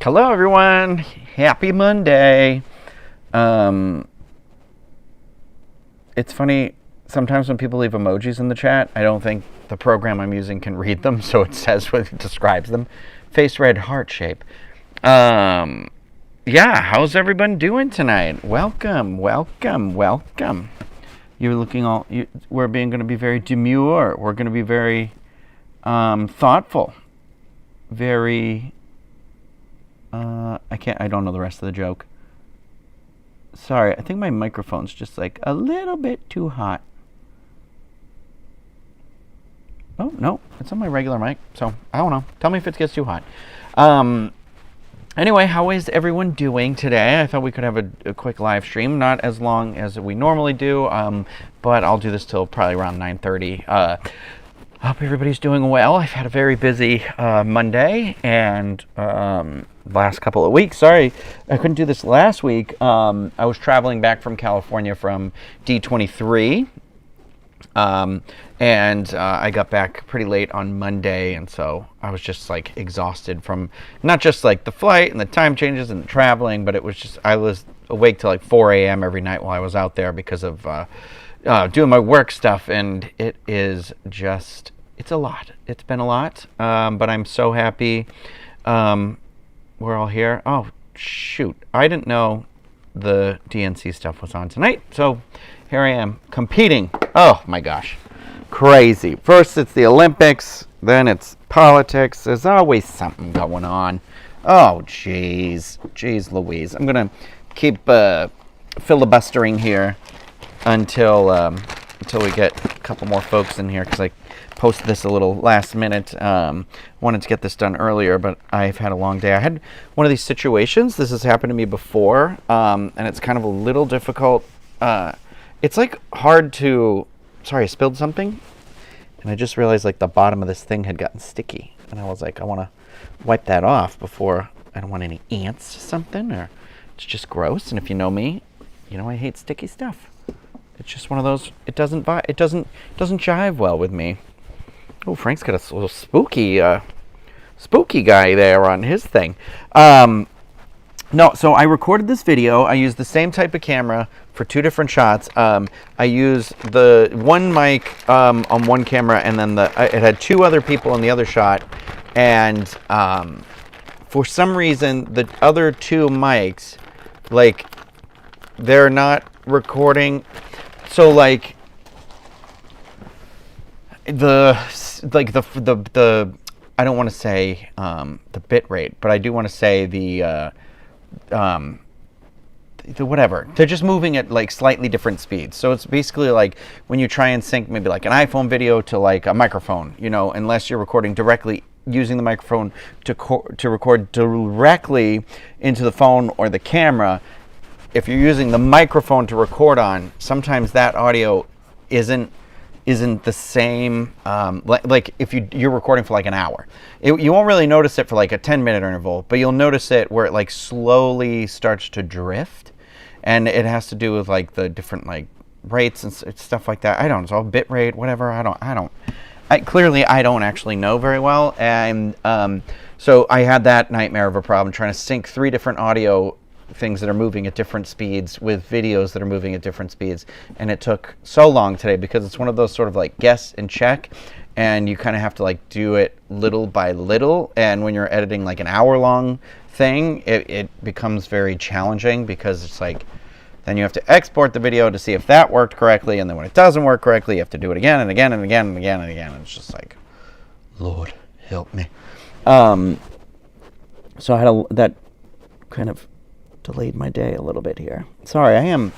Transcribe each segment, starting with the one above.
Hello, everyone. Happy Monday. It's funny, sometimes when people leave emojis in the chat, I don't think the program I'm using can read them, so it says what it describes them. Face red heart shape. Yeah, how's everyone doing tonight? Welcome. You're looking all, we're going to be very demure. We're going to be very thoughtful. Very... I don't know the rest of the joke. Sorry, I think my microphone's just like a little bit too hot. Oh, no, it's on my regular mic, so I don't know. Tell me if it gets too hot. Anyway, how is everyone doing today? I thought we could have a quick live stream, not as long as we normally do, but I'll do this till probably around 9:30. Hope everybody's doing well. I've had a very busy Monday and last couple of weeks. Sorry, I couldn't do this last week. I was traveling back from California from D23, and I got back pretty late on Monday, and so I was just like exhausted from not just like the flight and the time changes and the traveling, but it was just I was awake till like 4 a.m. every night while I was out there because of doing my work stuff, and it is just, it's a lot. It's been a lot, but I'm so happy we're all here. Oh, shoot. I didn't know the DNC stuff was on tonight, so here I am competing. Oh, my gosh. Crazy. First it's the Olympics, then it's politics. There's always something going on. Oh, jeez. Jeez Louise. I'm going to keep filibustering here until we get a couple more folks in here, because I posted this a little last minute. Wanted to get this done earlier, but I've had a long day. I had one of these situations. This has happened to me before, and it's kind of a little difficult. It's like hard to... Sorry, I spilled something, and I just realized like the bottom of this thing had gotten sticky, and I was like, I want to wipe that off before... I don't want any ants or something, or it's just gross. And if you know me, you know I hate sticky stuff. It's just one of those. It doesn't jive well with me. Oh, Frank's got a little spooky guy there on his thing. No, so I recorded this video. I used the same type of camera for two different shots. I used the one mic on one camera, and then it had two other people in the other shot. And for some reason, the other two mics, like, they're not recording. So like the I don't want to say the bit rate, but I do want to say the whatever. They're just moving at like slightly different speeds. So it's basically like when you try and sync maybe like an iPhone video to like a microphone, you know, unless you're recording directly using the microphone to record directly into the phone or the camera. If you're using the microphone to record on, sometimes that audio isn't the same. Like if you're recording for like an hour, you won't really notice it for like a 10-minute interval, but you'll notice it where it like slowly starts to drift, and it has to do with like the different like rates and stuff like that. I don't know, it's all bit rate, whatever. Clearly I don't actually know very well, and so I had that nightmare of a problem trying to sync three different audio things that are moving at different speeds with videos that are moving at different speeds, and it took so long today because it's one of those sort of like guess and check, and you kind of have to like do it little by little, and when you're editing like an hour-long thing, it becomes very challenging because it's like then you have to export the video to see if that worked correctly, and then when it doesn't work correctly you have to do it again and again and again and again and again, and it's just like, Lord help me. So I had that kind of delayed my day a little bit here. Sorry, I am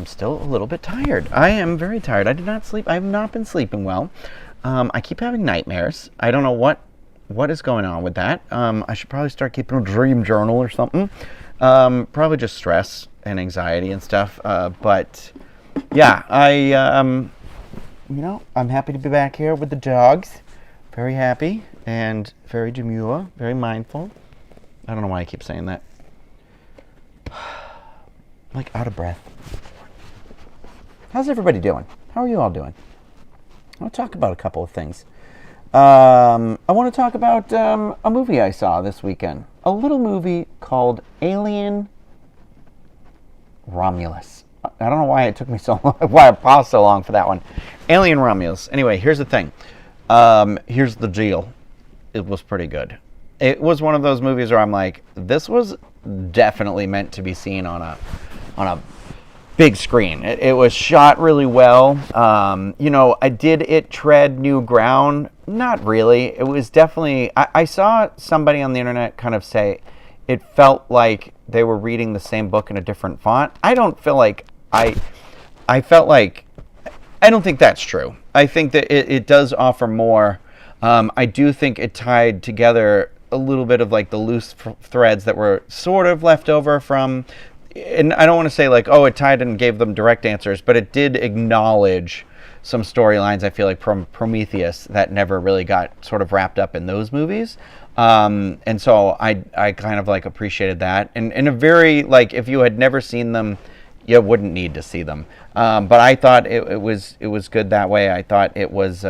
still a little bit tired. I am very tired. I did not sleep. I have not been sleeping well. I keep having nightmares. I don't know what is going on with that. I should probably start keeping a dream journal or something. Probably just stress and anxiety and stuff. But yeah, I'm happy to be back here with the dogs. Very happy and very demure, very mindful. I don't know why I keep saying that. Like out of breath. How's everybody doing? How are you all doing? I want to talk about a couple of things. I want to talk about a movie I saw this weekend. a little movie called Alien Romulus. I don't know why it took me so long, why I paused so long for that one. Alien Romulus. Anyway, here's the thing. Here's the deal. It was pretty good. It was one of those movies where I'm like, this was definitely meant to be seen on a big screen. It was shot really well. Did it tread new ground? Not really. It was definitely... I saw somebody on the internet kind of say it felt like they were reading the same book in a different font. I don't feel like... I felt like... I don't think that's true. I think that it does offer more. I do think it tied together a little bit of like the loose threads that were sort of left over from... And I don't want to say like, oh, it tied and gave them direct answers, but it did acknowledge some storylines, I feel like, from Prometheus that never really got sort of wrapped up in those movies. And so I kind of like appreciated that. And in a very, like, if you had never seen them, you wouldn't need to see them. But I thought it was good that way. I thought there was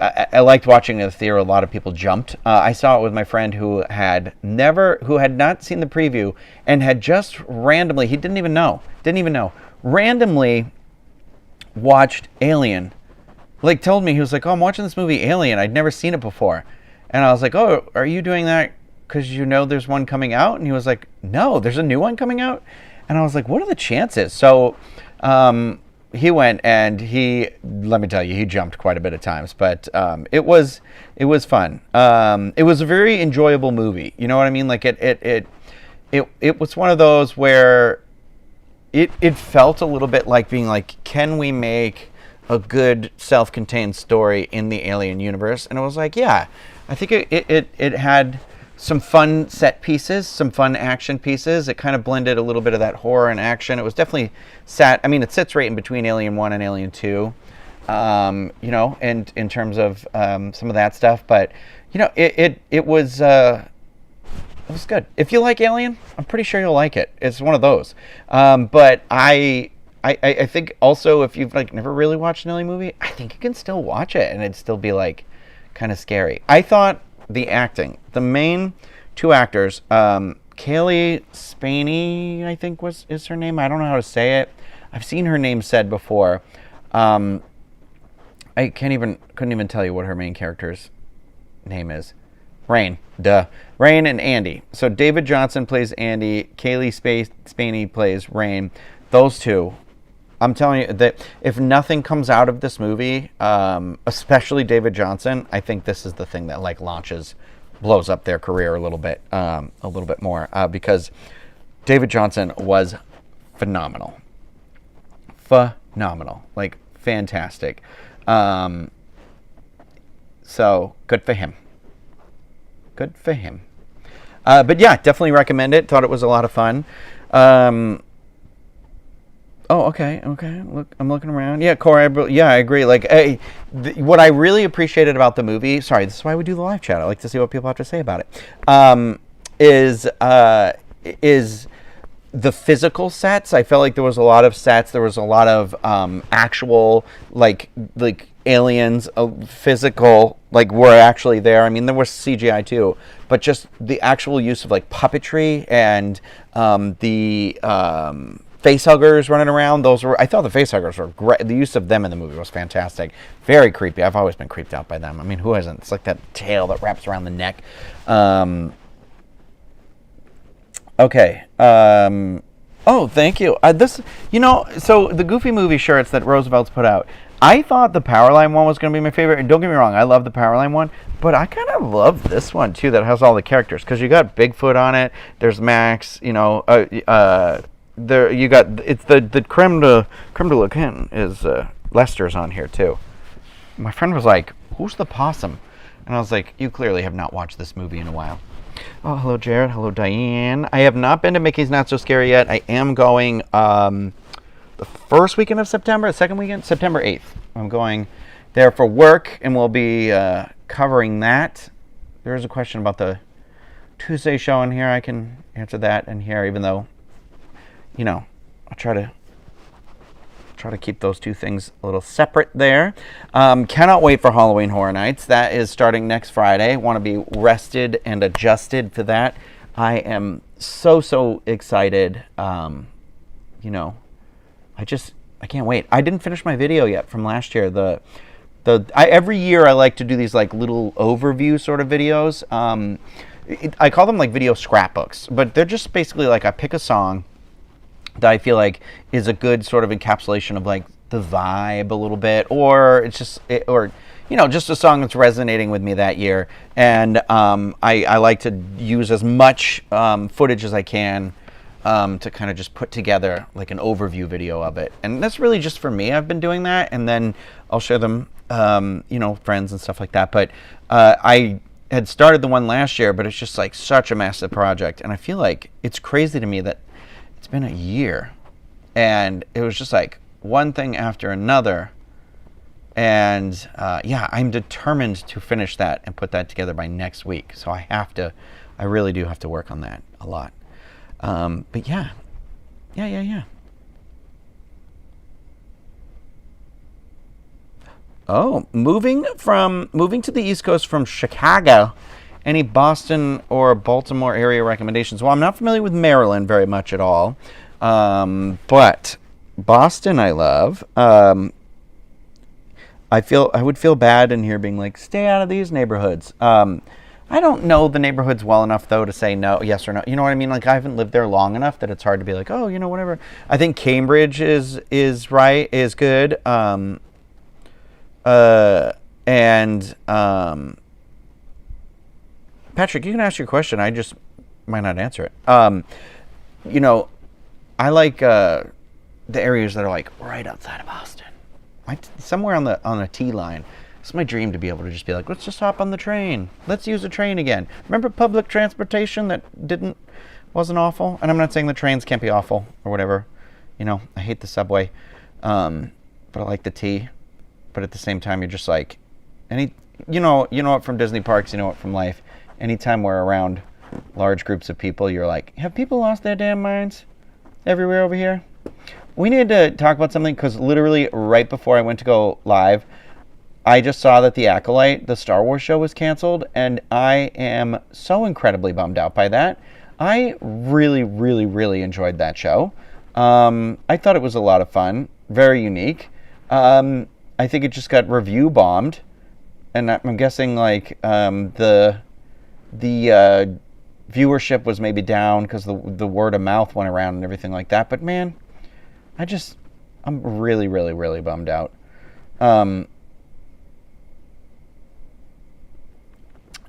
I liked watching it in the theater. A lot of people jumped. I saw it with my friend who had not seen the preview and had just randomly, he didn't even know, randomly watched Alien. Like told me, he was like, oh, I'm watching this movie Alien. I'd never seen it before. And I was like, oh, are you doing that because you know there's one coming out? And he was like, no, there's a new one coming out? And I was like, what are the chances? So he went and let me tell you, he jumped quite a bit of times, but it was fun. It was a very enjoyable movie. You know what I mean? Like it was one of those where it felt a little bit like being like, can we make a good self-contained story in the Alien universe? And it was like, yeah, I think it had some fun set pieces, some fun action pieces. It kind of blended a little bit of that horror and action. It was definitely it sits right in between Alien 1 and Alien 2, and in terms of some of that stuff. But, it was good. If you like Alien, I'm pretty sure you'll like it. It's one of those. But I think also if you've like never really watched an Alien movie, I think you can still watch it and it'd still be like kind of scary. I thought the acting, the main two actors, Kaylee Spaney, I think is her name. I don't know how to say it. I've seen her name said before. I couldn't even tell you what her main character's name is. Rain, duh. Rain and Andy. So David Johnson plays Andy. Kaylee Spaney plays Rain. Those two, I'm telling you that if nothing comes out of this movie, especially David Johnson, I think this is the thing that like blows up their career a little bit more, because David Johnson was phenomenal, like fantastic. So good for him. But yeah, definitely recommend it. Thought it was a lot of fun. Oh, okay. Look, I'm looking around. Yeah, Corey, I agree. Like, what I really appreciated about the movie, sorry, this is why we do the live chat. I like to see what people have to say about it. Is the physical sets. I felt like there was a lot of sets. There was a lot of actual, like aliens, physical, like were actually there. I mean, there was CGI too, but just the actual use of like puppetry and the facehuggers running around. I thought the facehuggers were great. The use of them in the movie was fantastic. Very creepy. I've always been creeped out by them. I mean, who hasn't? It's like that tail that wraps around the neck. Okay. Oh, thank you. So the Goofy movie shirts that Roosevelt's put out, I thought the Powerline one was going to be my favorite. And don't get me wrong, I love the Powerline one, but I kind of love this one too that has all the characters, because you got Bigfoot on it. There's Max. There you got, it's the creme de la creme is Lester's on here too. My friend was like, "Who's the possum?" And I was like, "You clearly have not watched this movie in a while." Oh, hello Jared. Hello Diane. I have not been to Mickey's Not So Scary yet. I am going the first weekend of September, the second weekend, September 8th. I'm going there for work, and we'll be covering that. There is a question about the Tuesday show in here. I can answer that in here, even though, I'll try try to keep those two things a little separate there. Cannot wait for Halloween Horror Nights. That is starting next Friday. Want to be rested and adjusted for that. I am so excited. You know, I can't wait. I didn't finish my video yet from last year. Every year I like to do these like little overview sort of videos. I call them like video scrapbooks, but they're just basically like I pick a song that I feel like is a good sort of encapsulation of like the vibe a little bit, or it's just just a song that's resonating with me that year. And I like to use as much footage as I can to kind of just put together like an overview video of it. And that's really just for me. I've been doing that, and then I'll share them, friends and stuff like that. But I had started the one last year, but it's just like such a massive project. And I feel like it's crazy to me that it's been a year and it was just like one thing after another. And I'm determined to finish that and put that together by next week. So I really do have to work on that a lot. But yeah. Oh, moving to the East Coast from Chicago. Any Boston or Baltimore area recommendations? Well, I'm not familiar with Maryland very much at all, but Boston I love. I would feel bad in here being like, stay out of these neighborhoods. I don't know the neighborhoods well enough though to say yes or no. You know what I mean? Like I haven't lived there long enough that it's hard to be like, oh, whatever. I think Cambridge is good. Patrick, you can ask your question. I just might not answer it. I like the areas that are like right outside of Boston, somewhere on the T line. It's my dream to be able to just be like, let's just hop on the train. Let's use a train again. Remember public transportation that wasn't awful? And I'm not saying the trains can't be awful or whatever. I hate the subway, but I like the T. But at the same time, you're just like, you know it from Disney parks, you know it from life. Anytime we're around large groups of people, you're like, have people lost their damn minds everywhere over here? We need to talk about something, because literally right before I went to go live, I just saw that the Acolyte, the Star Wars show, was canceled, and I am so incredibly bummed out by that. I really, really, really enjoyed that show. I thought it was a lot of fun, very unique. I think it just got review bombed, and I'm guessing like the viewership was maybe down because the word of mouth went around and everything like that. But man, I'm really, really, really bummed out.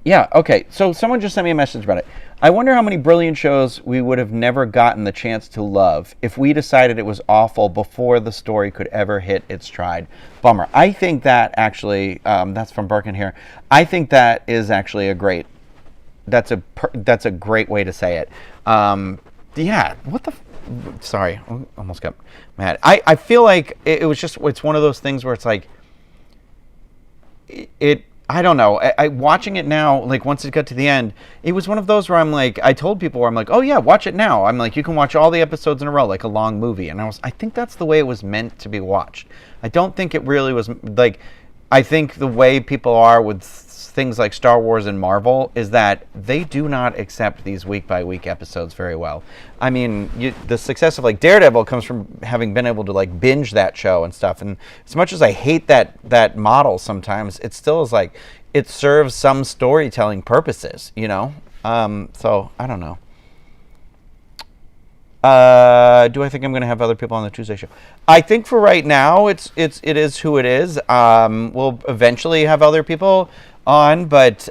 Okay. So someone just sent me a message about it. I wonder how many brilliant shows we would have never gotten the chance to love if we decided it was awful before the story could ever hit its stride. Bummer. I think that actually, that's from Birkin here. I think that is actually that's a great way to say it. Sorry, I almost got mad. I feel like it's one of those things where it's like, I don't know. I watching it now, like once it got to the end, it was one of those where I'm like, I told people where I'm like, oh yeah, watch it now. I'm like, you can watch all the episodes in a row, like a long movie. And I think that's the way it was meant to be watched. I don't think it really was like, I think the way people are with things like Star Wars and Marvel is that they do not accept these week by week episodes very well. I mean, the success of like Daredevil comes from having been able to like binge that show and stuff. And as much as I hate that model sometimes, it still is like, it serves some storytelling purposes, So I don't know. Do I think I'm going to have other people on the Tuesday show? I think for right now, it is who it is. We'll eventually have other people on, but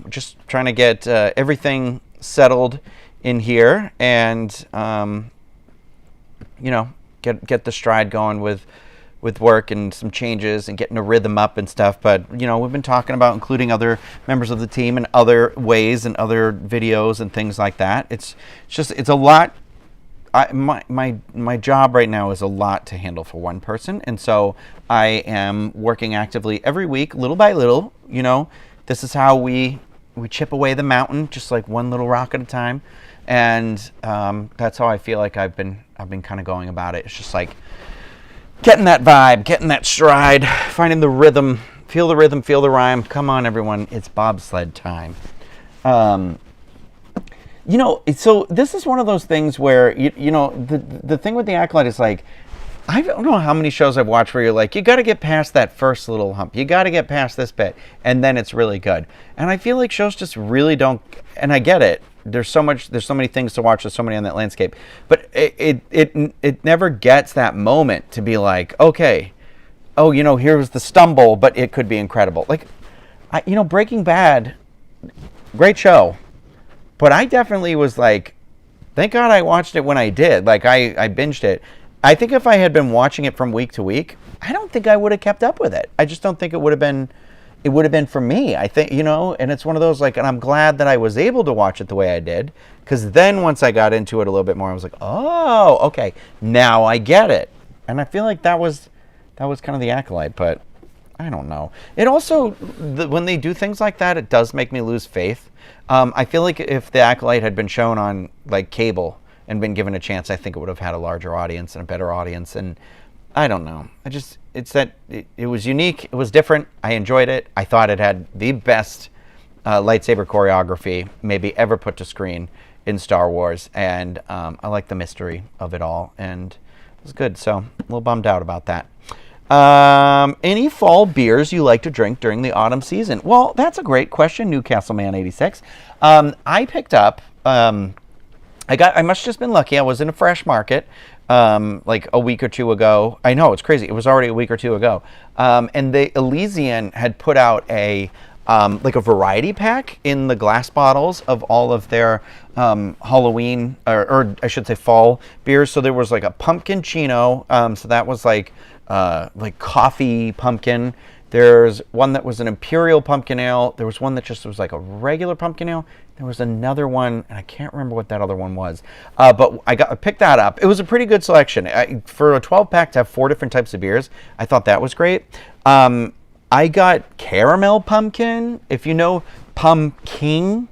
just trying to get everything settled in here and get the stride going with work and some changes and getting a rhythm up and stuff. But we've been talking about including other members of the team in other ways and other videos and things like that. It's a lot. My job right now is a lot to handle for one person, and so I am working actively every week, little by little. This is how we chip away the mountain, just like one little rock at a time, and that's how I feel like I've been kind of going about it. It's just like, getting that vibe, getting that stride, finding the rhythm, feel the rhyme. Come on, everyone, it's bobsled time. So this is one of those things where, the thing with the Acolyte is like, I don't know how many shows I've watched where you're like, you got to get past that first little hump. You got to get past this bit, and then it's really good. And I feel like shows just really don't, and I get it. There's so many things to watch. There's so many on that landscape. But it never gets that moment to be like, okay, here's the stumble, but it could be incredible. Like, Breaking Bad, great show. But I definitely was like, thank God I watched it when I did. Like, I binged it. I think if I had been watching it from week to week, I don't think I would have kept up with it. I just don't think it would have been for me. I think, and it's one of those, like, and I'm glad that I was able to watch it the way I did, because then once I got into it a little bit more, I was like, oh, okay, now I get it. And I feel like that was kind of the Acolyte, but I don't know. It also, when they do things like that, it does make me lose faith. I feel like if the Acolyte had been shown on, like, cable and been given a chance, I think it would have had a larger audience and a better audience. And I don't know. It was unique. It was different. I enjoyed it. I thought it had the best lightsaber choreography maybe ever put to screen in Star Wars. And I like the mystery of it all. And it was good. So a little bummed out about that. Any fall beers you like to drink during the autumn season? Well, that's a great question, Newcastle Man 86. I picked up... I must have just been lucky. I was in a Fresh Market like a week or two ago. I know, it's crazy. It was already a week or two ago. And the Elysian had put out a variety pack in the glass bottles of all of their Halloween, or I should say fall beers. So there was like a pumpkin chino. So that was like coffee pumpkin. There's one that was an Imperial Pumpkin Ale. There was one that just was like a regular pumpkin ale. There was another one, and I can't remember what that other one was. But I picked that up. It was a pretty good selection. For a 12-pack to have 4 different types of beers, I thought that was great. I got Caramel Pumpkin. If you know Pumpkin,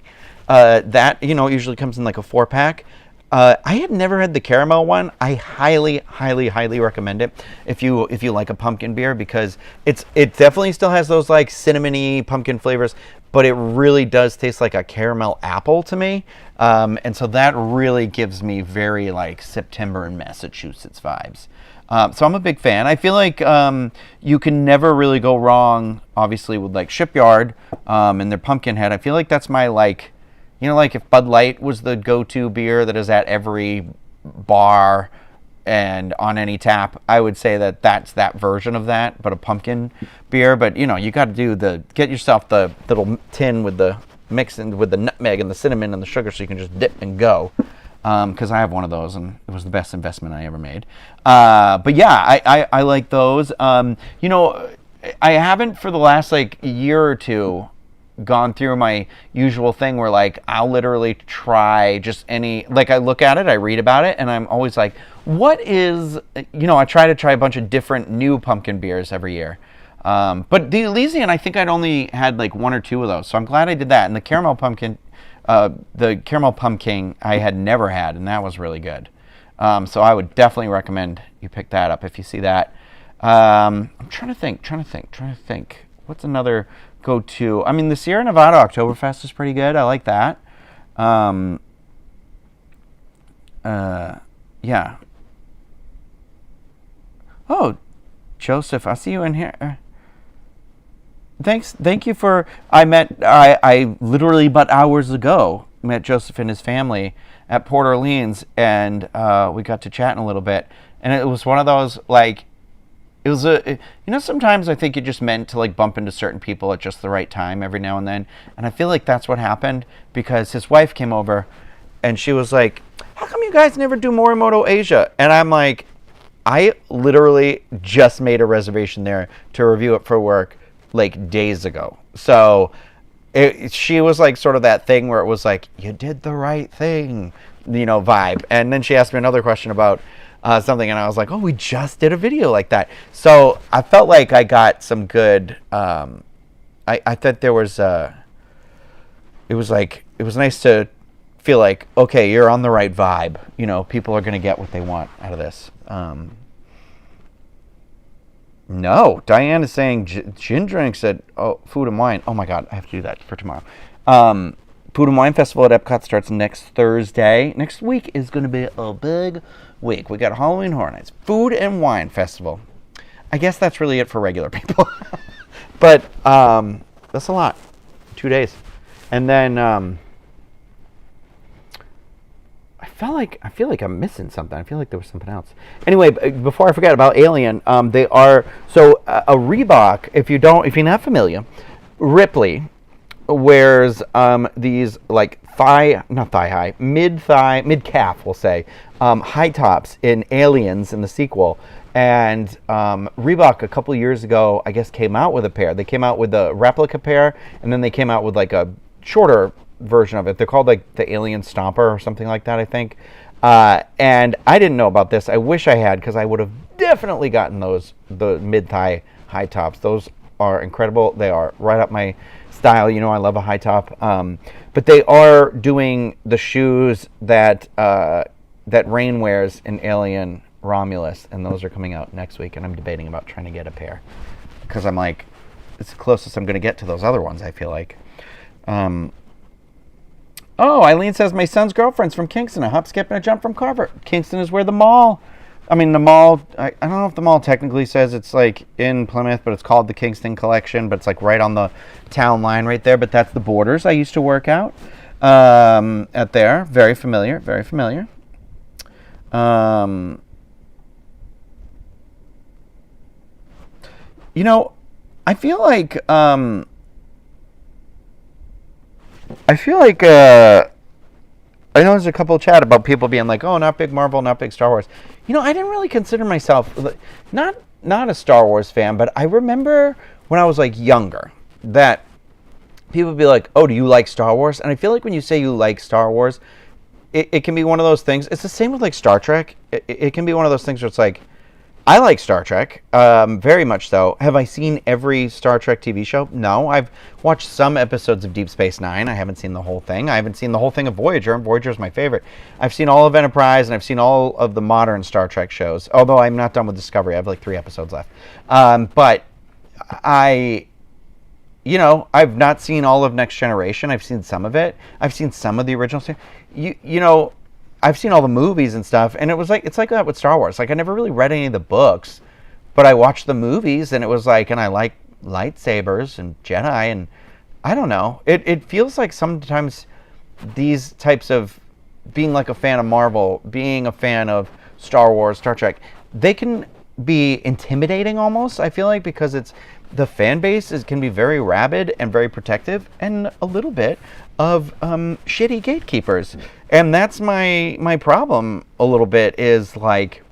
that usually comes in like a 4-pack. I had never had the caramel one. I highly, highly, highly recommend it if you like a pumpkin beer, because it definitely still has those like cinnamony pumpkin flavors, but it really does taste like a caramel apple to me. And so that really gives me very like September in Massachusetts vibes. So I'm a big fan. I feel like you can never really go wrong, obviously, with like Shipyard and their Pumpkinhead. I feel like that's my like... like if Bud Light was the go-to beer that is at every bar and on any tap, I would say that that's that version of that, but a pumpkin beer. But, you got to get yourself the little tin with the mix in with the nutmeg and the cinnamon and the sugar so you can just dip and go. Because I have one of those, and it was the best investment I ever made. But yeah, I like those. I haven't for the last like year or two gone through my usual thing where like I'll literally try just any, like I look at it, I read about it, and I'm always like, what is, I try a bunch of different new pumpkin beers every year. But the Elysian, I think I'd only had like 1 or 2 of those, so I'm glad I did that. And the caramel pumpkin I had never had, and that was really good. So I would definitely recommend you pick that up if you see that. I'm trying to think. What's another go-to? I mean, the Sierra Nevada Oktoberfest is pretty good. I like that. Yeah. Oh, Joseph, I see you in here. Thank you for... I literally but hours ago met Joseph and his family at Port Orleans, and we got to chatting a little bit. And it was one of those, like... It was sometimes I think you're just meant to like bump into certain people at just the right time every now and then. And I feel like that's what happened, because his wife came over and she was like, how come you guys never do Morimoto Asia? And I'm like, I literally just made a reservation there to review it for work like days ago. So she was like sort of that thing where it was like, you did the right thing, vibe. And then she asked me another question about something, and I was like, oh, we just did a video like that. So I felt like I got some good, I thought there was, it was nice to feel like, okay, you're on the right vibe. People are going to get what they want out of this. No, Diane is saying gin drinks at Food and Wine. Oh my God, I have to do that for tomorrow. Food and Wine Festival at Epcot starts next Thursday. Next week is going to be a big week. We got Halloween Horror Nights, Food and Wine Festival. I guess that's really it for regular people. But that's a lot. 2 days. And then I feel like I'm missing something. I feel like there was something else. Anyway, before I forget about Alien, they are a Reebok. If you're not familiar, Ripley wears these like mid calf, we'll say, high tops in Aliens in the sequel. And Reebok a couple years ago, I guess, came out with a pair. They came out with a replica pair, and then they came out with like a shorter version of it. They're called like the Alien Stomper or something like that, I think. And I didn't know about this. I wish I had, because I would have definitely gotten the mid-thigh high tops. Those are incredible. They are right up my style. You know, I love a high top. But they are doing the shoes that Rain wears in Alien Romulus, and those are coming out next week, and I'm debating about trying to get a pair, because I'm like, it's the closest I'm going to get to those other ones, I feel like. Eileen says, my son's girlfriend's from Kingston, a hop, skip, and a jump from Carver. Kingston is where the mall, I don't know if the mall technically says it's like in Plymouth, but it's called the Kingston Collection, but it's like right on the town line right there, but that's the Borders. I used to work out at there. Very familiar, very familiar. You know, I feel like I know there's a couple of chat about people being like, oh, not big Marvel, not big Star Wars. You know, I didn't really consider myself not a Star Wars fan, but I remember when I was like younger that people would be like, oh, do you like Star Wars? And I feel like when you say you like Star Wars, it can be one of those things. It's the same with like Star Trek. It can be one of those things where it's like, I like Star Trek, very much so. Have I seen every Star Trek TV show? No. I've watched some episodes of Deep Space Nine. I haven't seen the whole thing. I haven't seen the whole thing of Voyager, and Voyager is my favorite. I've seen all of Enterprise, and I've seen all of the modern Star Trek shows, although I'm not done with Discovery. I have like 3 episodes left. But I've not seen all of Next Generation. I've seen some of it. I've seen some of the original stuff. I've seen all the movies and stuff, and it's like that with Star Wars. Like, I never really read any of the books, but I watched the movies, and it was like, and I like lightsabers and Jedi, and I don't know. It feels like sometimes these types of, being like a fan of Marvel, being a fan of Star Wars, Star Trek, they can be intimidating almost, I feel like, because the fan base can be very rabid and very protective, and a little bit of shitty gatekeepers. And that's my problem a little bit, is like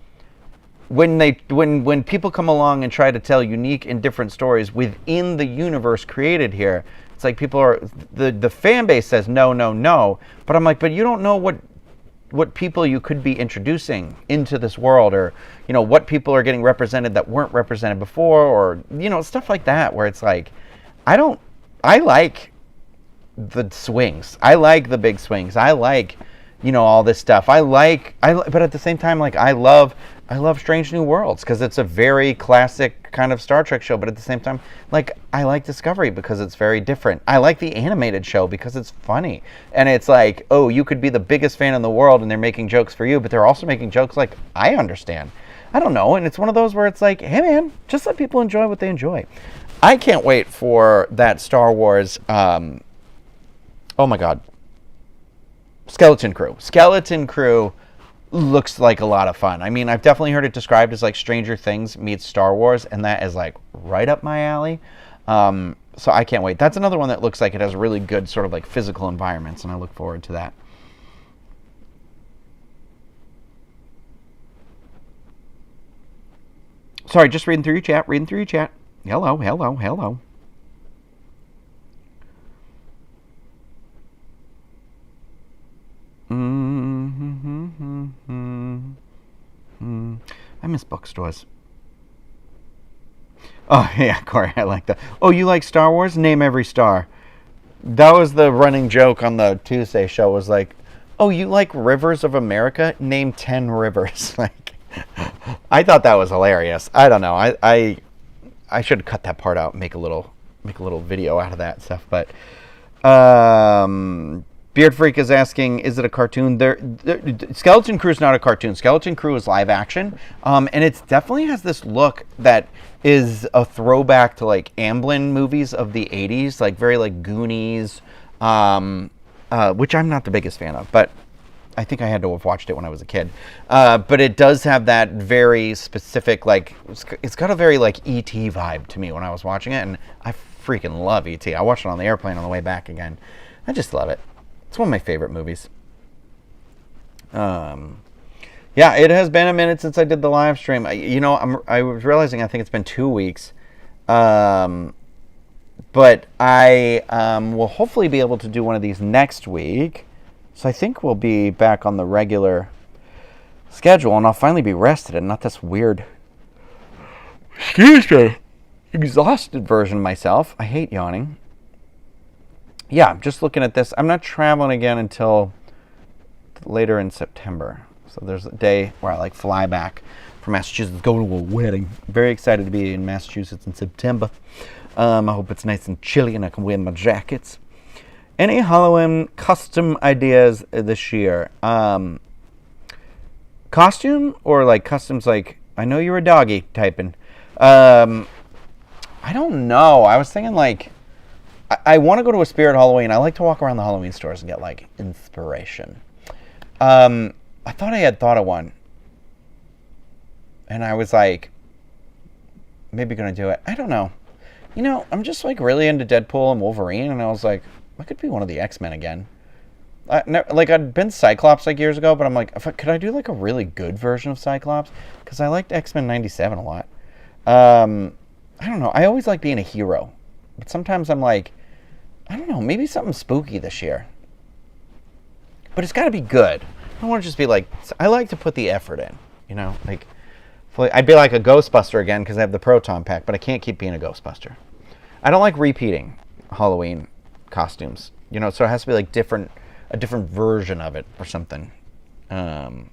when people come along and try to tell unique and different stories within the universe created here, it's like people are, the fan base says no, but I'm like, but you don't know what people you could be introducing into this world, or what people are getting represented that weren't represented before, or stuff like that, where it's like, I like the swings. I like the big swings. I like, all this stuff. But at the same time, like, I love Strange New Worlds because it's a very classic kind of Star Trek show. But at the same time, like, I like Discovery because it's very different. I like the animated show because it's funny. And it's like, oh, you could be the biggest fan in the world and they're making jokes for you, but they're also making jokes like I understand. I don't know. And it's one of those where it's like, hey man, just let people enjoy what they enjoy. I can't wait for that Star Wars, oh my God, Skeleton Crew. Skeleton Crew looks like a lot of fun. I mean, I've definitely heard it described as like Stranger Things meets Star Wars, and that is like right up my alley. So I can't wait. That's another one that looks like it has really good sort of like physical environments, and I look forward to that. Sorry, just reading through your chat. Hello. I miss bookstores. Oh, yeah, Corey, I like that. Oh, you like Star Wars? Name every star. That was the running joke on the Tuesday show, was like, oh, you like Rivers of America? Name 10 rivers. Like, I thought that was hilarious. I don't know. I should cut that part out and make a little video out of that stuff. But Beard Freak is asking, is it a cartoon? Skeleton Crew is not a cartoon. Skeleton Crew is live action, and it definitely has this look that is a throwback to like Amblin movies of the 80s, like very like Goonies, which I'm not the biggest fan of, but I think I had to have watched it when I was a kid. But it does have that very specific, like, it's got a very like E.T. vibe to me when I was watching it, and I freaking love E.T. I watched it on the airplane on the way back again. I just love it. It's one of my favorite movies. Yeah, it has been a minute since I did the live stream. I was realizing I think it's been 2 weeks. But I will hopefully be able to do one of these next week. So I think we'll be back on the regular schedule, and I'll finally be rested and not this weird, excuse me, exhausted version of myself. I hate yawning. Yeah, just looking at this. I'm not traveling again until later in September. So there's a day where I like fly back from Massachusetts, go to a wedding. Very excited to be in Massachusetts in September. I hope it's nice and chilly and I can wear my jackets. Any Halloween custom ideas this year? Costume or like customs like, I know you're a doggy typing. I don't know. I was thinking like, I want to go to a Spirit Halloween. I like to walk around the Halloween stores and get like inspiration. I thought I had thought of one. And I was like, maybe going to do it. I don't know. You know, I'm just like really into Deadpool and Wolverine. And I was like, I could be one of the X-Men again. I'd been Cyclops like years ago, but I'm like, could I do like a really good version of Cyclops? Because I liked X-Men 97 a lot. I don't know. I always like being a hero. But sometimes I'm like, I don't know, maybe something spooky this year. But it's got to be good. I don't want to just be like, I like to put the effort in, you know? Like, I'd be like a Ghostbuster again because I have the Proton Pack, but I can't keep being a Ghostbuster. I don't like repeating Halloween costumes, you know, so it has to be like a different version of it or something. I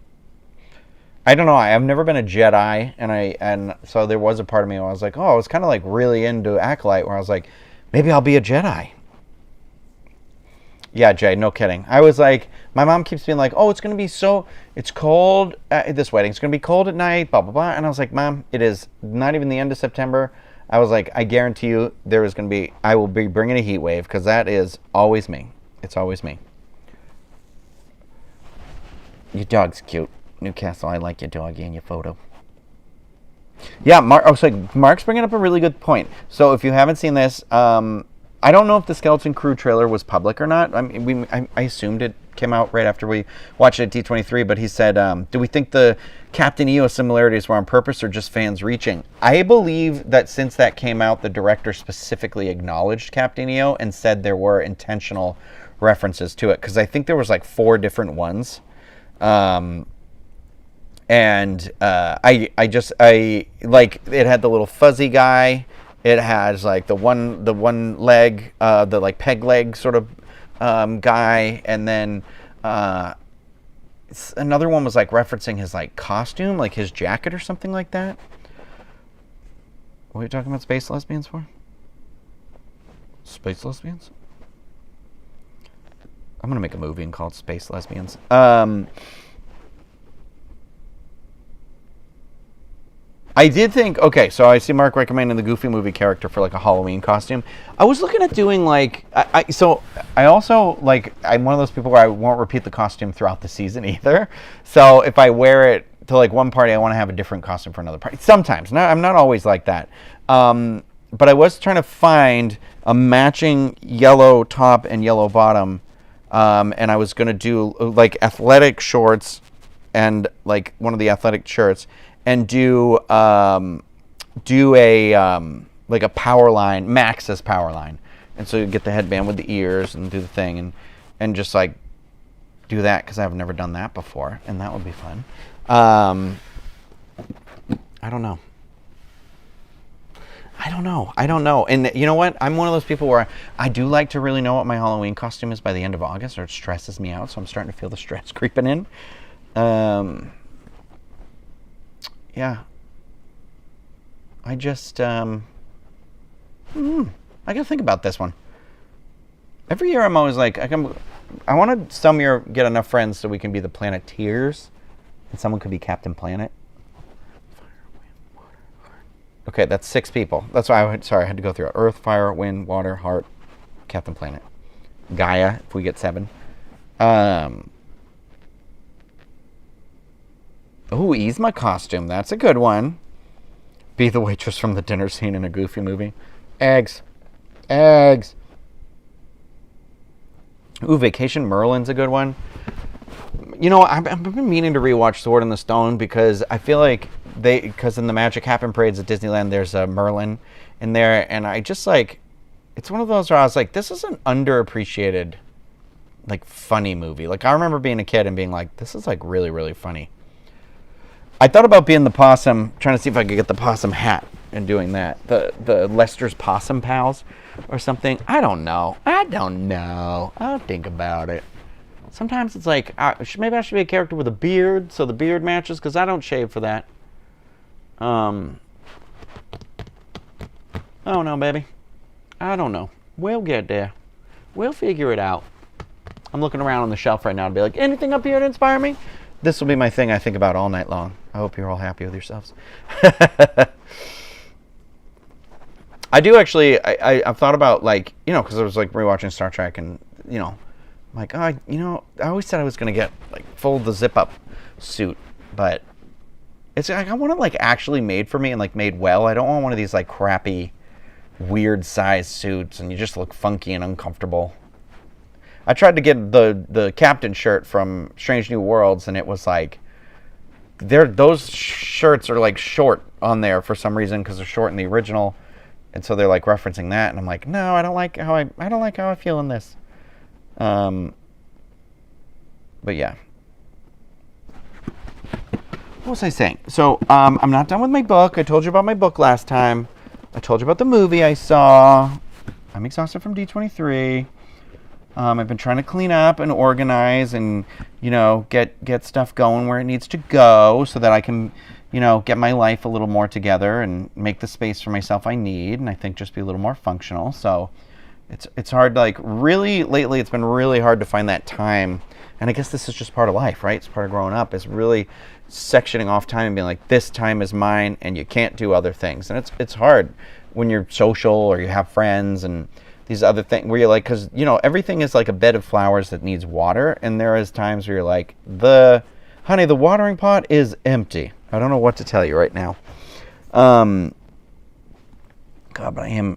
don't know. I've never been a Jedi, and so there was a part of me where I was like, oh, I was kind of like really into Acolyte, where I was like, maybe I'll be a Jedi. Yeah, Jay, no kidding. I was like, my mom keeps being like, oh, it's cold at this wedding. It's going to be cold at night, blah, blah, blah. And I was like, Mom, it is not even the end of September. I was like, I guarantee you I will be bringing a heat wave because that is always me. It's always me. Your dog's cute. Newcastle, I like your doggy in your photo. Yeah, Mark's bringing up a really good point. So if you haven't seen this, I don't know if the Skeleton Crew trailer was public or not. I mean, I assumed it came out right after we watched it at D23, but he said, do we think the Captain EO similarities were on purpose or just fans reaching? I believe that since that came out, the director specifically acknowledged Captain EO and said there were intentional references to it, because I think there was like 4 different ones. And I like, it had the little fuzzy guy. It has like the one leg, the like peg leg sort of guy, and then another one was like referencing his like costume, like his jacket or something like that. What are you talking about space lesbians for? Space lesbians? I'm gonna make a movie called Space Lesbians. I did think, okay, so I see Mark recommending the Goofy movie character for like a Halloween costume. I was looking at doing like, I'm one of those people where I won't repeat the costume throughout the season either. So if I wear it to like one party, I want to have a different costume for another party. Sometimes, I'm not always like that. But I was trying to find a matching yellow top and yellow bottom. And I was going to do like athletic shorts and like one of the athletic shirts. And do a like a power line, Max's power line, and so you get the headband with the ears and do the thing and just like do that because I've never done that before, and that would be fun. I don't know. And you know what? I'm one of those people where I do like to really know what my Halloween costume is by the end of August, or it stresses me out. So I'm starting to feel the stress creeping in. Yeah. I just, I gotta think about this one. Every year I'm always like, I want to some year get enough friends so we can be the Planeteers, and someone could be Captain Planet. Okay, that's 6 people. That's why I had to go through it. Earth, Fire, Wind, Water, Heart, Captain Planet. Gaia, if we get 7. Ooh, Yzma costume. That's a good one. Be the waitress from the dinner scene in a Goofy movie. Eggs. Ooh, Vacation Merlin's a good one. You know, I've been meaning to rewatch Sword in the Stone because I feel like because in the Magic Happen parades at Disneyland, there's a Merlin in there, and I just like, it's one of those where I was like, this is an underappreciated, like, funny movie. Like, I remember being a kid and being like, this is like really, really funny. I thought about being the possum, trying to see if I could get the possum hat and doing that. The Lester's Possum Pals or something. I don't know. I'll think about it. Sometimes it's like, maybe I should be a character with a beard, so the beard matches, because I don't shave for that. I don't know, baby. I don't know. We'll get there. We'll figure it out. I'm looking around on the shelf right now to be like, anything up here to inspire me? This will be my thing I think about all night long. I hope you're all happy with yourselves. I do actually, I've thought about, like, you know, because I was like rewatching Star Trek and, you know, I'm like, oh, you know, I always said I was going to get, like, the zip-up suit, but it's like, I want it, like, actually made for me and, like, made well. I don't want one of these, like, crappy, weird size suits and you just look funky and uncomfortable. I tried to get the captain shirt from Strange New Worlds, and it was like, those shirts are like short on there for some reason because they're short in the original, and so they're like referencing that, and I'm like, no, I don't like how I feel in this. But yeah. What was I saying? So I'm not done with my book. I told you about my book last time. I told you about the movie I saw. I'm exhausted from D23. I've been trying to clean up and organize and, you know, get stuff going where it needs to go so that I can, you know, get my life a little more together and make the space for myself I need, and I think just be a little more functional. So it's hard, like, really lately it's been really hard to find that time, and I guess this is just part of life, right? It's part of growing up, is really sectioning off time and being like, this time is mine and you can't do other things. And it's hard when you're social or you have friends and these other things where you're like, because, you know, everything is like a bed of flowers that needs water, and there is times where you're like, honey, the watering pot is empty. I don't know what to tell you right now. God, but I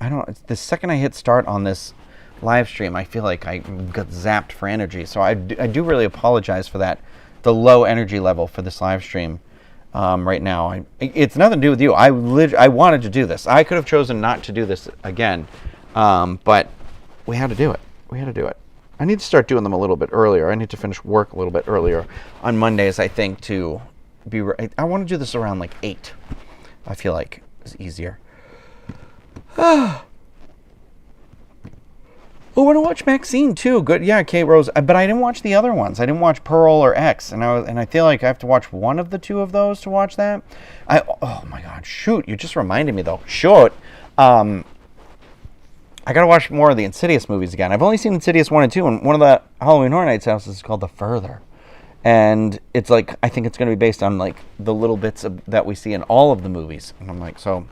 don't, the second I hit start on this live stream, I feel like I got zapped for energy. So I do really apologize for that, the low energy level for this live stream right now. It's nothing to do with you. I wanted to do this. I could have chosen not to do this again, but we had to do it. I need to start doing them a little bit earlier. I need to finish work a little bit earlier on Mondays, I think, to be. I want to do this around like 8. I feel like it's easier. Oh, I want to watch Maxine too. Good, yeah, Kate Rose. But I didn't watch the other ones. I didn't watch Pearl or X, and I feel like I have to watch one of the two of those to watch that. Oh my God, shoot! You just reminded me though. Shoot. I gotta watch more of the Insidious movies again. I've only seen Insidious 1 and 2, and one of the Halloween Horror Nights houses is called The Further, and it's like, I think it's gonna be based on like the little bits that we see in all of the movies, and I'm like, so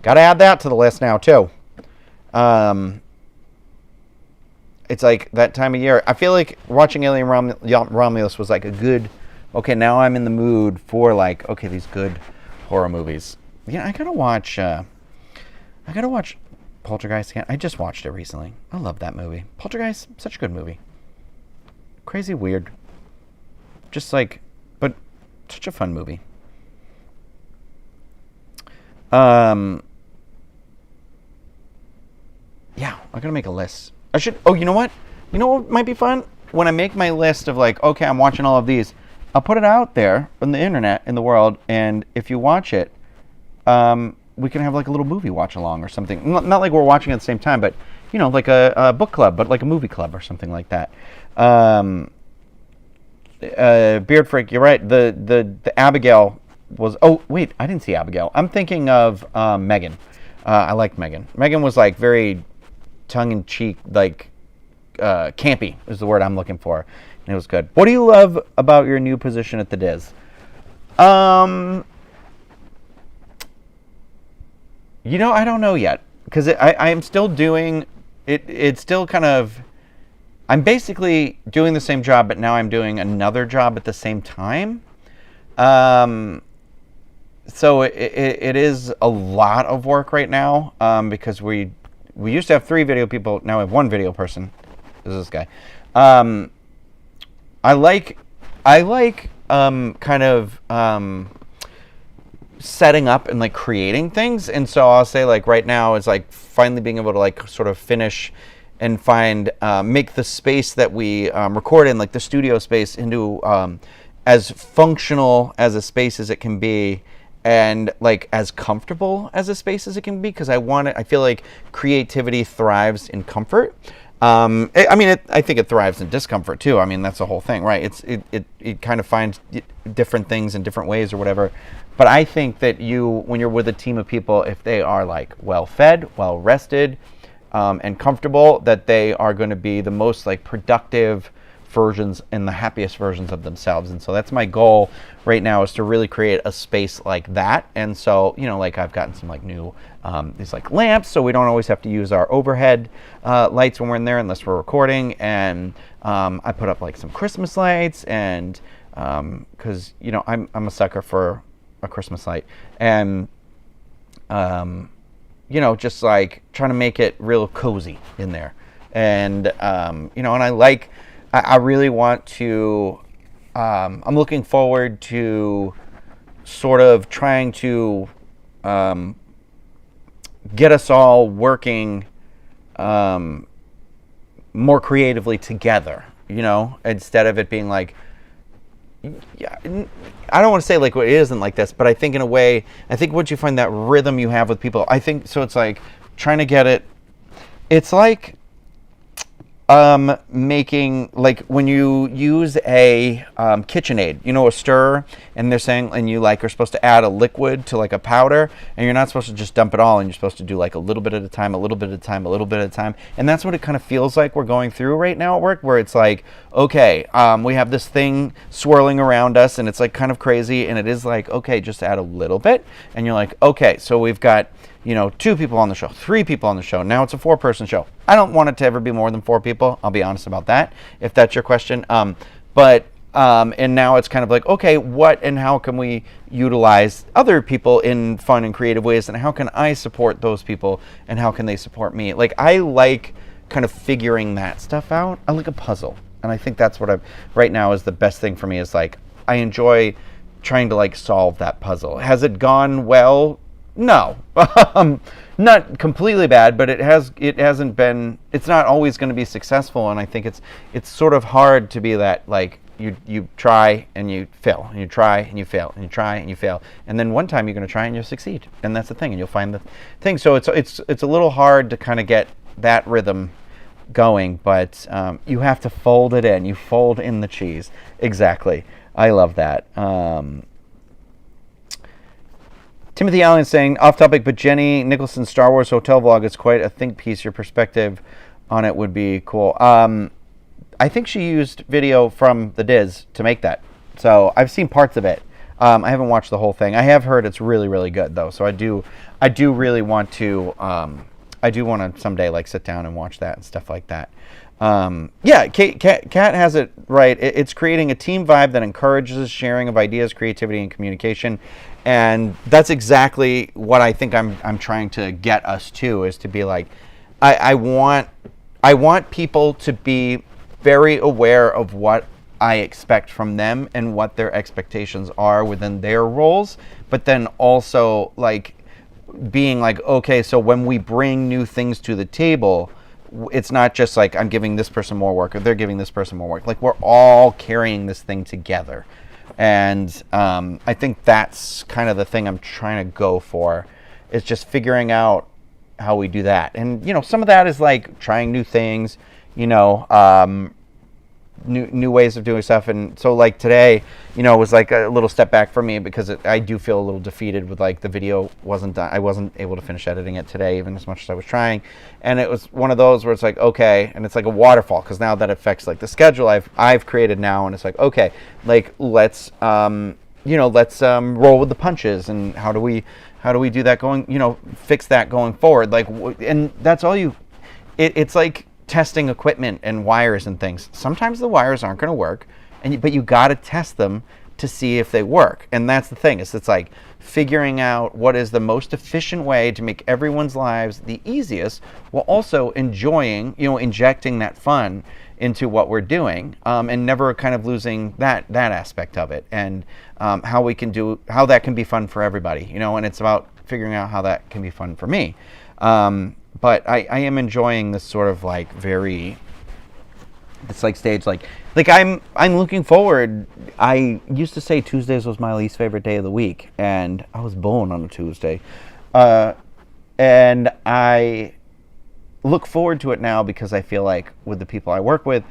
gotta add that to the list now too. It's like that time of year. I feel like watching Alien Romulus was like a good, okay, now I'm in the mood for like, okay, these good horror movies. Yeah, I gotta watch Poltergeist again. I just watched it recently. I love that movie. Poltergeist, such a good movie. Crazy weird. Just like, but such a fun movie. Yeah, I gotta make a list. I should, oh, you know what? You know what might be fun? When I make my list of like, okay, I'm watching all of these, I'll put it out there on the internet, in the world, and if you watch it, we can have like a little movie watch along or something. Not like we're watching at the same time, but, you know, like a book club, but like a movie club or something like that. Beard Freak, you're right. The Abigail was, oh, wait, I didn't see Abigail. I'm thinking of Megan. I liked Megan. Megan was like very tongue-in-cheek, like campy is the word I'm looking for. And it was good. What do you love about your new position at the Diz? You know, I don't know yet, because I am still doing it. It's still kind of, I'm basically doing the same job, but now I'm doing another job at the same time. So it is a lot of work right now, because we used to have 3 video people. Now we have 1 video person. This is this guy. I like kind of setting up and like creating things, and so I'll say like right now is like finally being able to like sort of finish and find make the space that we record in, like the studio space, into as functional as a space as it can be, and like as comfortable as a space as it can be, because I feel like creativity thrives in comfort. I think it thrives in discomfort too. I mean, that's the whole thing, right? It kind of finds different things in different ways or whatever. But I think that when you're with a team of people, if they are like well fed, well rested, and comfortable, that they are going to be the most like productive versions and the happiest versions of themselves. And so that's my goal right now, is to really create a space like that. And so, you know, like I've gotten some like new these like lamps, so we don't always have to use our overhead lights when we're in there unless we're recording. And I put up like some Christmas lights, and because you know I'm a sucker for a Christmas light, and you know, just like trying to make it real cozy in there. And you know, and I really want to, I'm looking forward to sort of trying to get us all working more creatively together, you know, instead of it being like, yeah, I don't want to say like it isn't like this, but I think in a way, I think once you find that rhythm you have with people, I think, so it's like trying to get it, it's like making, like when you use a KitchenAid, you know, a stirrer, and they're saying, and you like are supposed to add a liquid to like a powder, and you're not supposed to just dump it all, and you're supposed to do like a little bit at a time, a little bit at a time, a little bit at a time. And that's what it kind of feels like we're going through right now at work, where it's like, okay, we have this thing swirling around us, and it's like kind of crazy, and it is like, okay, just add a little bit, and you're like, okay, so we've got, you know, 2 people on the show, 3 people on the show. Now it's a 4-person show. I don't want it to ever be more than 4 people. I'll be honest about that, if that's your question. And now it's kind of like, okay, what and how can we utilize other people in fun and creative ways, and how can I support those people, and how can they support me? Like, I like kind of figuring that stuff out. I like a puzzle, and I think that's what right now is the best thing for me, is like, I enjoy trying to like solve that puzzle. Has it gone well? No. Not completely bad, but it hasn't been, it's not always going to be successful. And I think it's sort of hard to be that, like, you try and you fail, and you try and you fail, and you try and you fail, and then one time you're going to try and you'll succeed, and that's the thing, and you'll find the thing. So it's a little hard to kind of get that rhythm going, but you have to fold it in. You fold in the cheese. Exactly. I love that. Timothy Allen saying, off topic, but Jenny Nicholson's Star Wars hotel vlog is quite a think piece. Your perspective on it would be cool. I think she used video from the Diz to make that. So I've seen parts of it. I haven't watched the whole thing. I have heard it's really, really good though. So I do really want to, I do want to someday like sit down and watch that and stuff like that. Yeah, Kat has it right. It's creating a team vibe that encourages sharing of ideas, creativity, and communication. And that's exactly what I think I'm trying to get us to, is to be like, I want people to be very aware of what I expect from them and what their expectations are within their roles, but then also like being like, okay, so when we bring new things to the table, it's not just like I'm giving this person more work or they're giving this person more work. Like, we're all carrying this thing together. And I think that's kind of the thing I'm trying to go for, is just figuring out how we do that. And, you know, some of that is like trying new things, you know, new ways of doing stuff. And so like today, was like a little step back for me because I do feel a little defeated with like the video wasn't done. I wasn't able to finish editing it today, even as much as I was trying. And it was one of those where it's like, okay, and it's like a waterfall because now that affects like the schedule I've created now, and it's like, okay, like let's let's roll with the punches, and how do we do that going, fix that going forward, like, and that's all it's like testing equipment and wires and things. Sometimes the wires aren't going to work, but you got to test them to see if they work. And that's the thing, it's like figuring out what is the most efficient way to make everyone's lives the easiest while also enjoying, injecting that fun into what we're doing, and never kind of losing that aspect of it, and how that can be fun for everybody, and it's about figuring out how that can be fun for me. But I am enjoying this sort of like this like stage, like I'm looking forward. I used to say Tuesdays was my least favorite day of the week, and I was born on a Tuesday, and I look forward to it now because I feel like with the people I work with,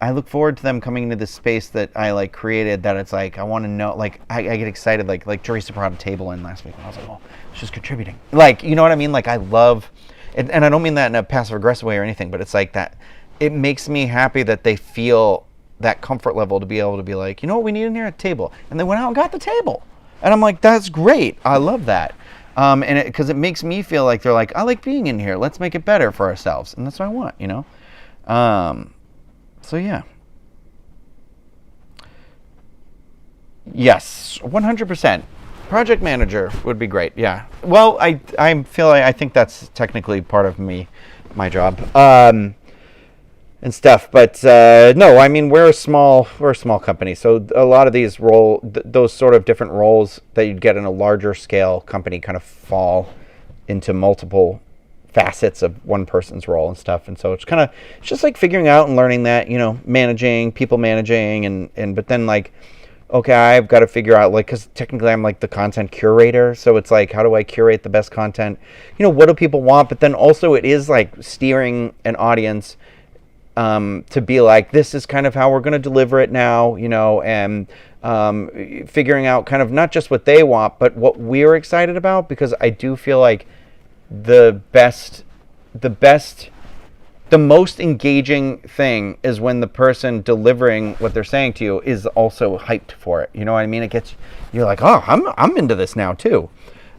I look forward to them coming into this space that I like created, that it's like I want to know, like I get excited, like Teresa brought a table in last week and I was like, oh, she's contributing, like, you know what I mean, like I love it, and I don't mean that in a passive aggressive way or anything, but it's like that it makes me happy that they feel that comfort level to be able to be like, you know what we need in here, a table, and they went out and got the table, and I'm like, that's great, I love that. And because it makes me feel like they're like, I like being in here, let's make it better for ourselves, and that's what I want, so yeah. Yes, 100%. Project manager would be great. Yeah. Well, I think that's technically part of my job, and stuff. But no, I mean we're a small company, so a lot of these those sort of different roles that you'd get in a larger scale company kind of fall into multiple facets of one person's role and stuff. And so it's just like figuring out and learning that, managing, people managing, and but then like, okay, I've got to figure out, like, because technically I'm like the content curator, so it's like, how do I curate the best content? What do people want? But then also it is like steering an audience to be like, this is kind of how we're going to deliver it now, and figuring out kind of not just what they want, but what we're excited about, because I do feel like the most engaging thing is when the person delivering what they're saying to you is also hyped for it. You know what I mean? You're like, oh, I'm into this now too.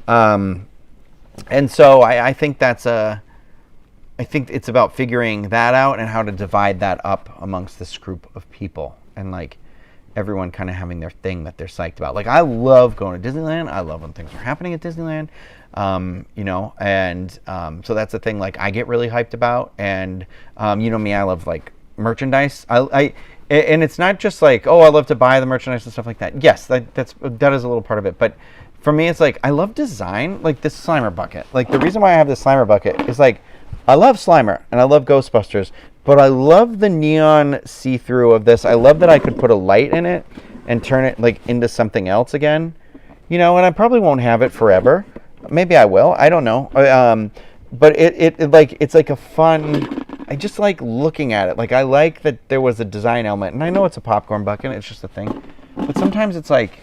And so I think I think it's about figuring that out and how to divide that up amongst this group of people, and like everyone kind of having their thing that they're psyched about. Like I love going to Disneyland. I love when things are happening at Disneyland. So that's the thing, like I get really hyped about, and me, I love like merchandise. And it's not just like, oh, I love to buy the merchandise and stuff like that. Yes, that is a little part of it, but for me, it's like I love design, like this Slimer bucket. Like the reason why I have this Slimer bucket is like I love Slimer and I love Ghostbusters, but I love the neon see-through of this. I love that I could put a light in it and turn it like into something else again, and I probably won't have it forever. Maybe I will. I don't know. But it's like a fun. I just like looking at it. Like I like that there was a design element, and I know it's a popcorn bucket. It's just a thing. But sometimes it's like,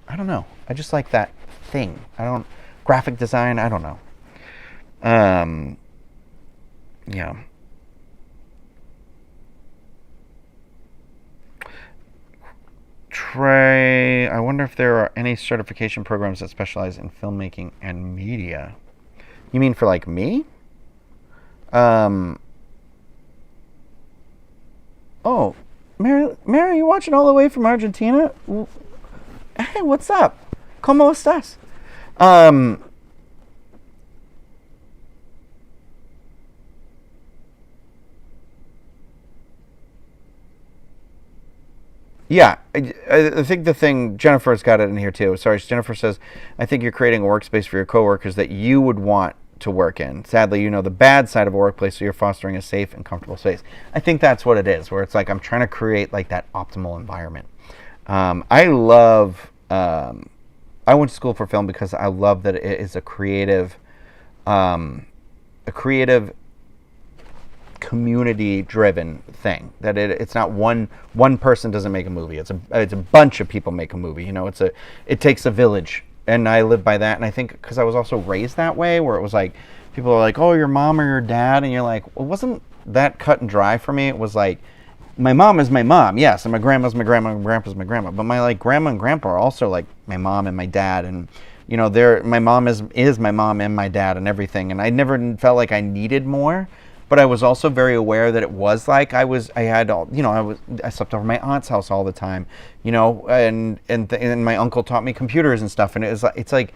I don't know. I just like that thing. Graphic design. I don't know. Yeah. Trey, I wonder if there are any certification programs that specialize in filmmaking and media. You mean for like me? Oh, Mary, you watching all the way from Argentina? Hey, what's up? ¿Cómo estás? Yeah, I think the thing, Jennifer's got it in here too. Sorry, Jennifer says, I think you're creating a workspace for your coworkers that you would want to work in. Sadly, the bad side of a workplace, so you're fostering a safe and comfortable space. I think that's what it is, where it's like I'm trying to create like that optimal environment. I went to school for film because I love that it is a creative community-driven thing. That it's not one person doesn't make a movie. It's a bunch of people make a movie. You know, it takes a village, and I live by that. And I think because I was also raised that way, where it was like people are like, "Oh, your mom or your dad," and you're like, "Well, it wasn't that cut and dry for me." It was like, my mom is my mom, yes, and my grandma's my grandma, and my grandpa's my grandma. But my like grandma and grandpa are also like my mom and my dad, and you know, my mom is my mom and my dad and everything. And I never felt like I needed more, but I was also very aware that it was like I slept over my aunt's house all the time, you know, and my uncle taught me computers and stuff, and it was like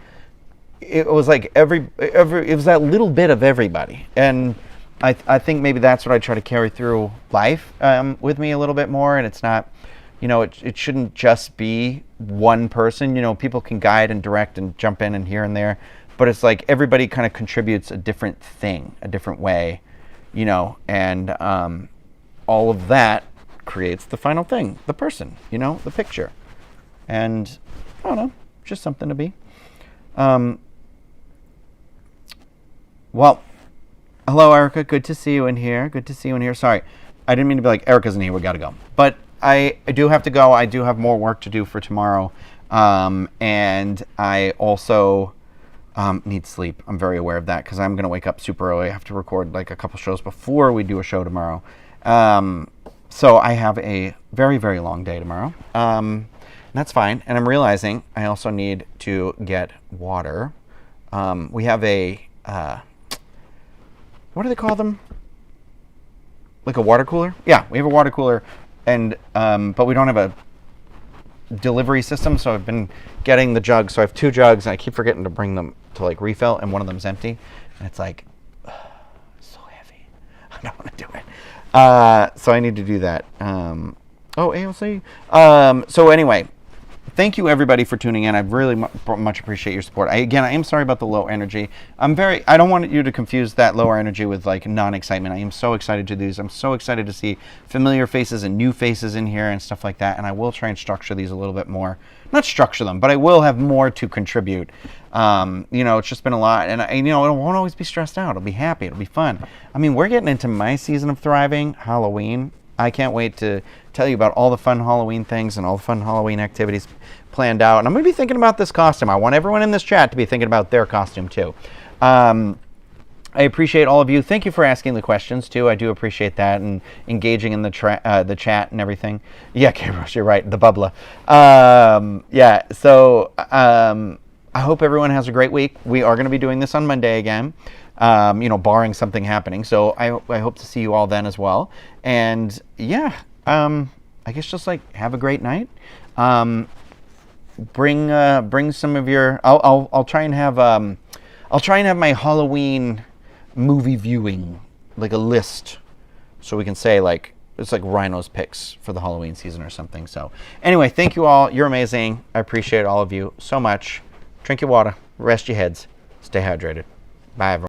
it was that little bit of everybody. And I think maybe that's what I try to carry through life with me a little bit more. And it's not, you know, it shouldn't just be one person. You know, people can guide and direct and jump in and here and there, but it's like everybody kind of contributes a different thing, a different way, you know, and all of that creates the final thing, the person, you know, the picture. And I don't know, just something to be. Well, hello, Erica. Good to see you in here. Sorry, I didn't mean to be like, Erica's in here, we got to go. But I do have to go. I do have more work to do for tomorrow. And I also need sleep. I'm very aware of that because I'm going to wake up super early. I have to record like a couple shows before we do a show tomorrow. So I have a very, very long day tomorrow. And that's fine. And I'm realizing I also need to get water. We have a... what do they call them? Like a water cooler? Yeah, we have a water cooler, and but we don't have a delivery system, so I've been getting the jugs. So I have 2 jugs, and I keep forgetting to bring them to like refill, and one of them's empty, and it's like so heavy. I don't want to do it. So I need to do that. Oh, AOC. So anyway, thank you everybody for tuning in. I really much appreciate your support. I am sorry about the low energy. I don't want you to confuse that lower energy with like non-excitement. I am so excited to do these. I'm so excited to see familiar faces and new faces in here and stuff like that. And I will try and structure these a little bit more. Not structure them, but I will have more to contribute. You know, it's just been a lot, and you know, it won't always be stressed out. It'll be happy. It'll be fun. I mean, we're getting into my season of thriving, Halloween. I can't wait to tell you about all the fun Halloween things and all the fun Halloween activities planned out. And I'm going to be thinking about this costume. I want everyone in this chat to be thinking about their costume too. I appreciate all of you. Thank you for asking the questions too. I do appreciate that, and engaging in the chat and everything. Yeah, K-Rush, you're right. The bubbler. Yeah, so I hope everyone has a great week. We are going to be doing this on Monday again. You know, barring something happening. So I hope to see you all then as well. And yeah, I guess just like have a great night. Bring some of your. I'll try and have my Halloween movie viewing, like a list, so we can say like it's like Ryno's picks for the Halloween season or something. So anyway, thank you all. You're amazing. I appreciate all of you so much. Drink your water. Rest your heads. Stay hydrated. Bye, everyone.